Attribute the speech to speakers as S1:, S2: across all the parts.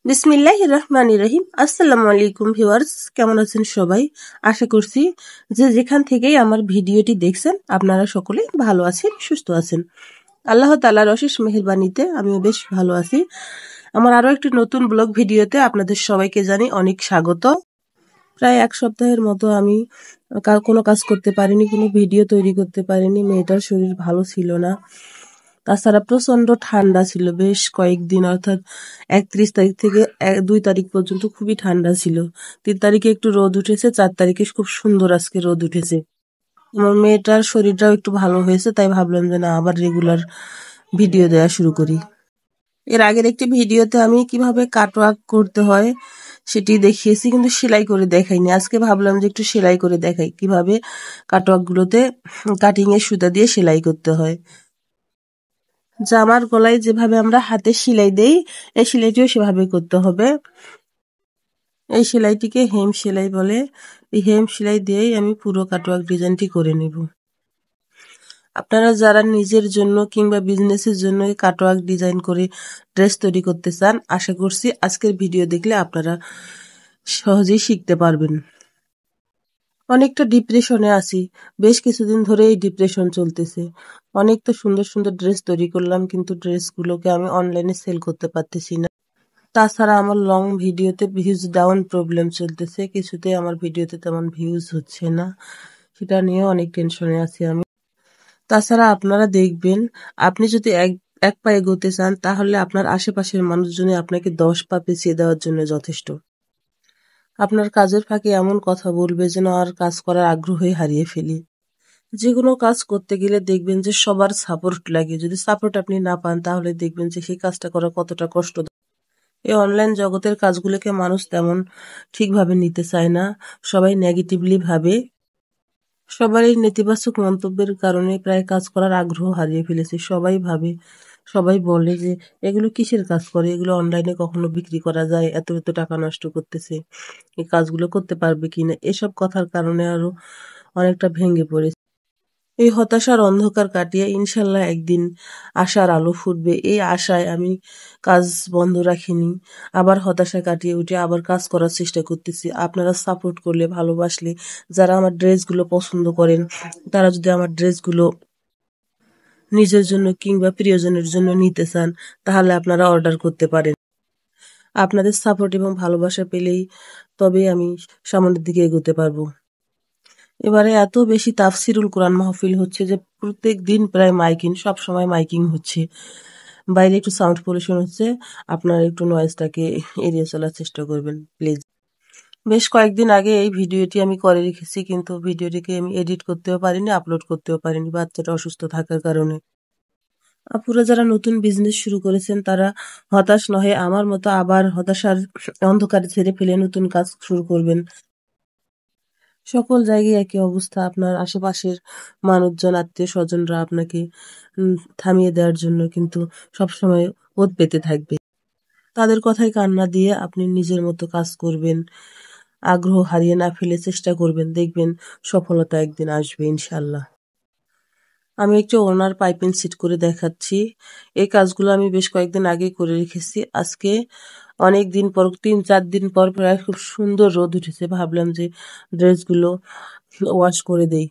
S1: বিসমিল্লাহির রহমানির রহিম। আসসালামু আলাইকুম ভিউয়ার্স, কেমন আছেন সবাই? আশা করছি যে যেখান থেকেই আমার ভিডিওটি দেখছেন আপনারা সকলে ভালো আছেন, সুস্থ আছেন। আল্লাহ তাআলার অশেষ মেহেরবানিতে আমিও বেশ ভালো আছি। আমার আরো একটি নতুন ব্লগ ভিডিওতে আপনাদের সবাইকে জানাই অনেক স্বাগত। প্রায় এক সপ্তাহের মতো আমি কোনো কাজ করতে পারিনি, কোনো ভিডিও তৈরি করতে পারিনি। মেয়েটার শরীর ভালো ছিল না, তাছাড়া প্রচন্ড ঠান্ডা ছিল বেশ কয়েকদিন, অর্থাৎ 31 তারিখ থেকে 2 তারিখ পর্যন্ত খুবই ঠান্ডা ছিল। 3 তারিখে একটু রোদ উঠেছে, 4 তারিখে খুব সুন্দর আজকে রোদ উঠেছে। আমার মেয়েটার শরীরটাও একটু ভালো হয়েছে, তাই ভাবলাম যে না, আবার রেগুলার ভিডিও দেওয়া শুরু করি। এর আগের একটি ভিডিওতে আমি কিভাবে কাটওয়ার্ক করতে হয় সেটি দেখিয়েছি, কিন্তু সেলাই করে দেখাইনি। আজকে ভাবলাম যে একটু সেলাই করে দেখাই কিভাবে কাটওয়ার্ক গুলোতে কাটিং এর সুতা দিয়ে সেলাই করতে হয়। জামার গলায় যেভাবে আমরা হাতে সেলাই দেই, এই সেলাইটিও সেভাবে করতে হবে। এই সেলাইটিকে হেম সেলাই বলে। এই হেম সেলাই দিয়েই আমি পুরো কাটওয়ার্ক ডিজাইনটি করে নেব। আপনারা যারা নিজের জন্য কিংবা বিজনেসের জন্য কাটওয়ার্ক ডিজাইন করে ড্রেস তৈরি করতে চান, আশা করছি আজকের ভিডিও দেখলে আপনারা সহজেই শিখতে পারবেন। অনেকটা ডিপ্রেশনে আছি, বেশ কিছুদিন ধরে এই ডিপ্রেশন চলতেছে। অনেক তো সুন্দর সুন্দর ড্রেস তৈরি করলাম, কিন্তু ড্রেসগুলোকে আমি অনলাইনে সেল করতে পারতেছি না। তাছাড়া আমার লং ভিডিওতে ভিউজ ডাউন প্রবলেম চলতেছে, কিছুতেই আমার ভিডিওতে তেমন ভিউজ হচ্ছে না। সেটা নিয়ে অনেক টেনশনে আছি আমি। তাছাড়া আপনারা দেখবেন, আপনি যদি এক পা এগোতে চান, তাহলে আপনার আশেপাশের মানুষজনই আপনাকে 10 পা পিছিয়ে দেওয়ার জন্য যথেষ্ট। আপনার কাজের ফাঁকে এমন কথা বলবে যেন আর কাজ করার আগ্রহই হারিয়ে ফেলি। যে কোনো কাজ করতে গেলে দেখবেন যে সবার সাপোর্ট লাগে। যদি সাপোর্ট আপনি না পান, তাহলে দেখবেন যে সেই কাজটা করা কতটা কষ্ট। এই অনলাইন জগতের কাজগুলোকে মানুষ তেমন ঠিকভাবে নিতে চায় না, সবাই নেগেটিভলি ভাবে। সবার এই নেতিবাচক মন্তব্যের কারণে প্রায় কাজ করার আগ্রহ হারিয়ে ফেলেছে। সবাই বলে যে এগুলো কিসের কাজ করে, এগুলো অনলাইনে কখনো বিক্রি করা যায়, এত এত টাকা নষ্ট করতেছে, এই কাজগুলো করতে পারবে কিনা, এসব কথার কারণে আরো অনেকটা ভেঙে পড়েছে। এই হতাশার অন্ধকার কাটিয়ে ইনশাল্লাহ একদিন আশার আলো ফুটবে, এই আশায় আমি কাজ বন্ধ রাখিনি। আবার হতাশা কাটিয়ে উঠে আবার কাজ করার চেষ্টা করতেছি। আপনারা সাপোর্ট করলে, ভালোবাসলে, যারা আমার ড্রেসগুলো পছন্দ করেন, তারা যদি আমার ড্রেসগুলো নিজের জন্য কিংবা প্রিয়জনের জন্য নিতে চান, তাহলে আপনারা অর্ডার করতে পারেন। আপনাদের সাপোর্ট এবং ভালোবাসা পেলেই তবে আমি সামনের দিকে এগোতে পারবো। এবারে এত বেশি তাফসিরুল কোরআন মাহফিল হচ্ছে যে প্রত্যেক দিন প্রায় মাইকিং, সব সময় মাইকিং হচ্ছে। বাইরে একটু সাউন্ড পলিউশন হচ্ছে, আপনারা একটু নয়েজটাকে এড়িয়ে চলার চেষ্টা করবেন প্লিজ। বেশ কয়েকদিন আগে এই ভিডিওটি আমি করে রেখেছি, কিন্তু ভিডিওটিকে আমি এডিট করতেও পারিনি, আপলোড করতেও পারিনি বাচ্চাটা অসুস্থ থাকার কারণে। আপুরা যারা নতুন বিজনেস শুরু করেছেন, তারা হতাশ নহে আমার মতো আবার হতাশার অন্ধকারে ছেড়ে ফেলে নতুন কাজ শুরু করবেন। সকল জায়গায় একই অবস্থা। আপনার আশেপাশের মানুষজন, আত্মীয় স্বজনরা আপনাকে থামিয়ে দেওয়ার জন্য কিন্তু সবসময় ওত পেতে থাকবে। তাদের কথায় কান না দিয়ে আপনি নিজের মতো কাজ করবেন, আগ্রহ হারিয়ে না ফেলে চেষ্টা করবেন, দেখবেন সফলতা একদিন আসবে ইনশাল্লাহ। আমি একটু ওনার পাইপিং সেট করে দেখাচ্ছি। এই কাজগুলো আমি বেশ কয়েকদিন আগে করে রেখেছি। আজকে অনেক দিন পর, 3-4 দিন পর প্রায় খুব সুন্দর রোদ উঠেছে। ভাবলাম যে ড্রেসগুলো ওয়াশ করে দেই।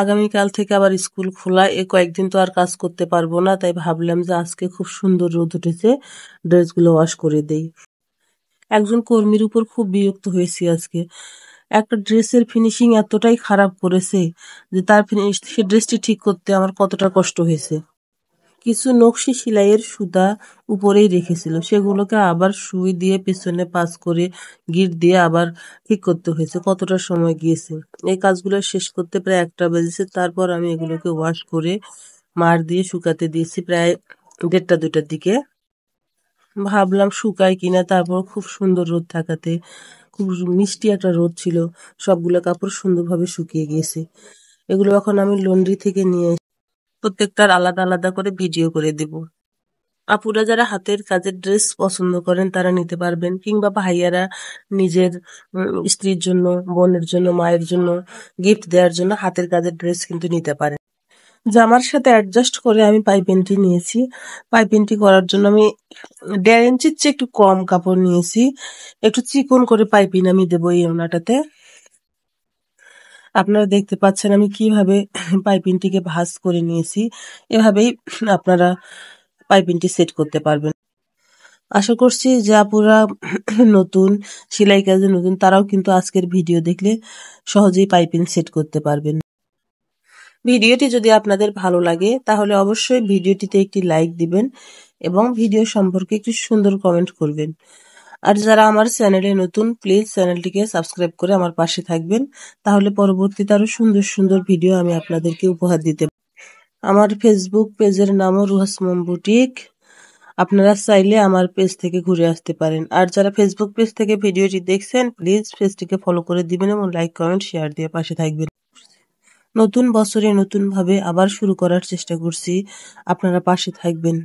S1: আগামীকাল থেকে আবার স্কুল খোলা, এ কয়েকদিন তো আর কাজ করতে পারবো না, তাই ভাবলাম যে আজকে খুব সুন্দর রোদ উঠেছে, ড্রেসগুলো ওয়াশ করে দেই। একজন কর্মীর উপর খুব বিরক্ত হয়েছি আজকে। একটা ড্রেসের ফিনিশিং এতটাই খারাপ করেছে যে সে ড্রেসটি ঠিক করতে আমার কতটা কষ্ট হয়েছে। কিছু নকশি সেলাইয়ের সুতা উপরেই রেখেছিল, সেগুলোকে আবার সুই দিয়ে পেছনে পাঁচ করে গিট দিয়ে আবার ঠিক করতে হয়েছে। কতটা সময় গিয়েছে এই কাজগুলো শেষ করতে, প্রায় 1টা বেজেছে। তারপর আমি এগুলোকে ওয়াশ করে মার দিয়ে শুকাতে দিয়েছি প্রায় 1:30-2টার দিকে। ভাবলাম শুকায় কিনা, তারপর খুব সুন্দর রোদ থাকাতে, খুব মিষ্টি একটা রোদ ছিল, সবগুলো কাপড় সুন্দরভাবে শুকিয়ে গিয়েছে। এগুলো এখন আমি লন্ড্রি থেকে নিয়ে প্রত্যেকটার আলাদা আলাদা করে ভিডিও করে দেব। আপুরা যারা হাতের কাজের ড্রেস পছন্দ করেন তারা নিতে পারবেন, কিংবা ভাইয়ারা নিজের স্ত্রীর জন্য, বোনের জন্য, মায়ের জন্য গিফট দেওয়ার জন্য হাতের কাজের ড্রেস কিন্তু নিতে পারেন। জামার সাথে অ্যাডজাস্ট করে আমি পাইপিংটি নিয়েছি। পাইপিংটি করার জন্য আমি 1.5 ইঞ্চির চেয়ে একটু কম কাপড় নিয়েছি। একটু চিকন করে পাইপিং আমি দেবো এই ওড়নাটাতে। আপনারা দেখতে পাচ্ছেন আমি কিভাবে পাইপিংটিকে ভাঁজ করে নিয়েছি। এভাবেই আপনারা পাইপিংটি সেট করতে পারবেন। আশা করছি যে আপুরা নতুন সেলাই কাজে নতুন তারাও কিন্তু আজকের ভিডিও দেখলে সহজেই পাইপিং সেট করতে পারবেন। ভিডিওটি যদি আপনাদের ভালো লাগে তাহলে অবশ্যই ভিডিওটিতে একটি লাইক দিবেন এবং ভিডিও সম্পর্কে একটি সুন্দর কমেন্ট করবেন। আর যারা আমার চ্যানেলে নতুন প্লিজ চ্যানেলটিকে সাবস্ক্রাইব করে আমার পাশে থাকবেন, তাহলে পরবর্তীতে আরো সুন্দর সুন্দর ভিডিও আমি আপনাদেরকে উপহার দিতে। আমার ফেসবুক পেজের নামও রুহাস মম বুটিক। আপনারা চাইলে আমার পেজ থেকে ঘুরে আসতে পারেন। আর যারা ফেসবুক পেজ থেকে ভিডিওটি দেখছেন প্লিজ পেজটিকে ফলো করে দিবেন এবং লাইক কমেন্ট শেয়ার দিয়ে পাশে থাকবেন। নতুন বছরে নতুনভাবে আবার শুরু করার চেষ্টা করছি, আপনারা পাশে থাকবেন।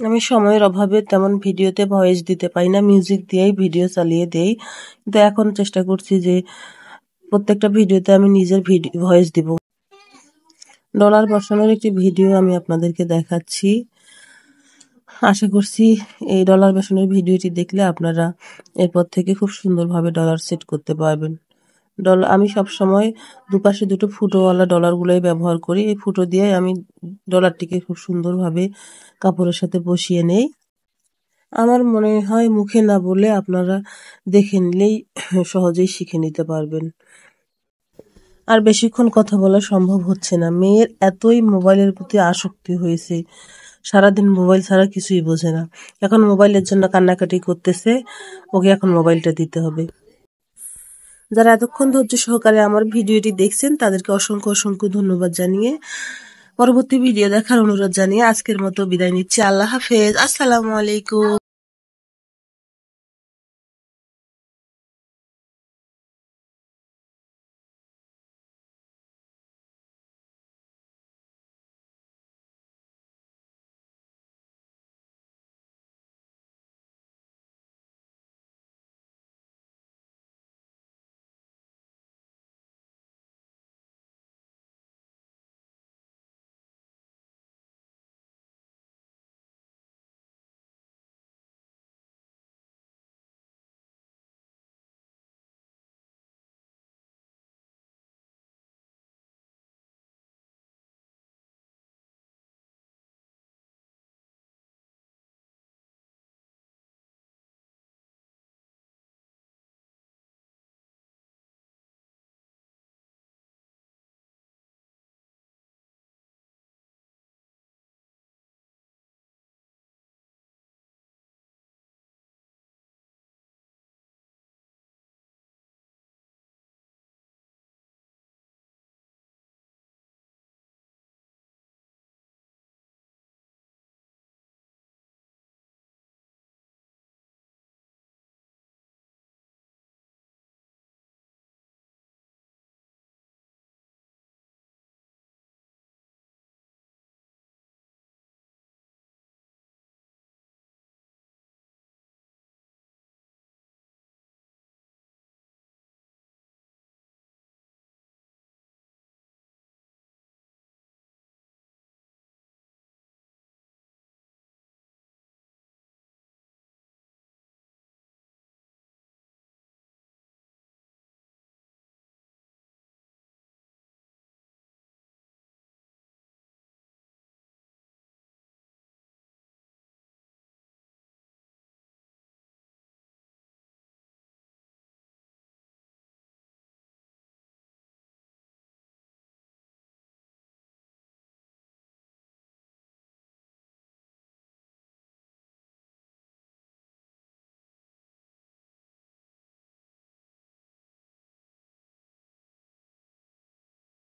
S1: আমি সময়ের অভাবে তেমন ভিডিওতে ভয়েস দিতে পারি না, মিউজিক দিয়েই ভিডিও চালিয়ে দেই। কিন্তু এখন চেষ্টা করছি যে প্রত্যেকটা ভিডিওতে আমি নিজের ভয়েস দিব। ডলার বসানোর একটি ভিডিও আমি আপনাদেরকে দেখাচ্ছি। আশা করছি এই ডলার বসানোর ভিডিওটি দেখলে আপনারা এরপর থেকে খুব সুন্দরভাবে ডলার সেট করতে পারবেন। আমি সবসময় দুপাশে দুটো ফুটোওয়ালা ডলারগুলোই ব্যবহার করি। এই ফুটো দিয়ে আমি ডলারটিকে খুব সুন্দরভাবে কাপড়ের সাথে বসিয়ে নেই। আমার মনে হয় মুখে না বলে আপনারা দেখে নিলেই সহজেই শিখে নিতে পারবেন। আর বেশিক্ষণ কথা বলা সম্ভব হচ্ছে না। মেয়ের এতই মোবাইলের প্রতি আসক্তি হয়েছে, সারাদিন মোবাইল ছাড়া কিছুই বোঝে না। এখন মোবাইলের জন্য কান্নাকাটি করতেছে, ওকে এখন মোবাইলটা দিতে হবে। যারা এতক্ষণ ধৈর্য সহকারে আমার ভিডিওটি দেখছেন তাদেরকে অসংখ্য অসংখ্য ধন্যবাদ জানিয়ে পরবর্তী ভিডিও দেখার অনুরোধ জানিয়ে আজকের মতো বিদায় নিচ্ছি। আল্লাহ হাফেজ। আসসালামু আলাইকুম।